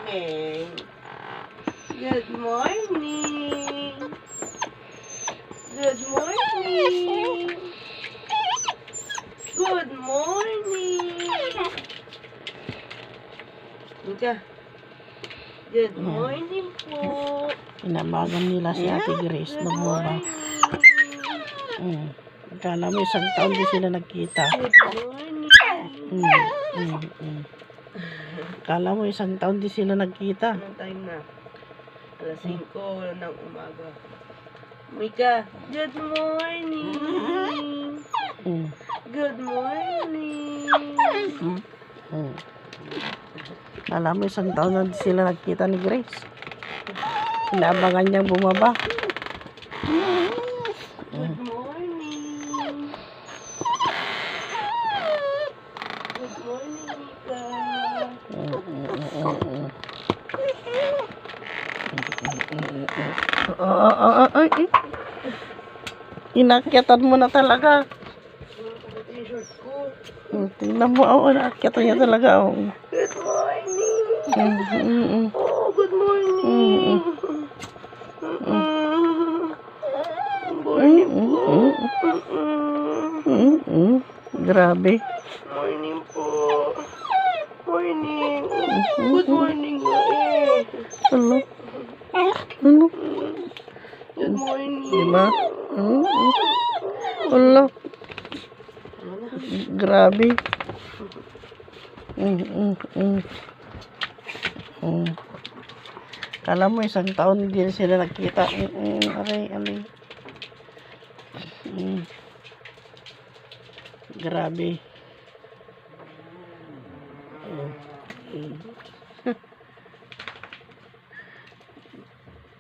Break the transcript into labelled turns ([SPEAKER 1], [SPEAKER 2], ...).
[SPEAKER 1] morning. Good morning. Good morning. Good morning. Mika. Good morning po.
[SPEAKER 2] Inabagan nila si Ate Grace
[SPEAKER 1] Good
[SPEAKER 2] na bumaba.
[SPEAKER 1] morning.
[SPEAKER 2] Kala mo isang taon di sila nagkita.
[SPEAKER 1] Good morning.
[SPEAKER 2] Kala mo isang taon di sila nagkita.
[SPEAKER 1] Anong time na? Alas 5 ng umaga. Mika, good morning. Good morning.
[SPEAKER 2] Kala mo isang taon na di sila nagkita ni Grace. Inabangan niyang bumaba.
[SPEAKER 1] Good morning. Good morning, Mika.
[SPEAKER 2] Inakyatan mo na talaga.
[SPEAKER 1] T-shirt ko.
[SPEAKER 2] Tingnan mo, inakyatan niya talaga.
[SPEAKER 1] Good morning. Oh, good morning. Morning po.
[SPEAKER 2] Grabe.
[SPEAKER 1] Morning po. Morning. Good morning nga eh.
[SPEAKER 2] Ano?
[SPEAKER 1] Good morning.
[SPEAKER 2] Diba? Wala. Grabe. Kala mo isang taon hindi na sila nagkita. Aray. Grabe.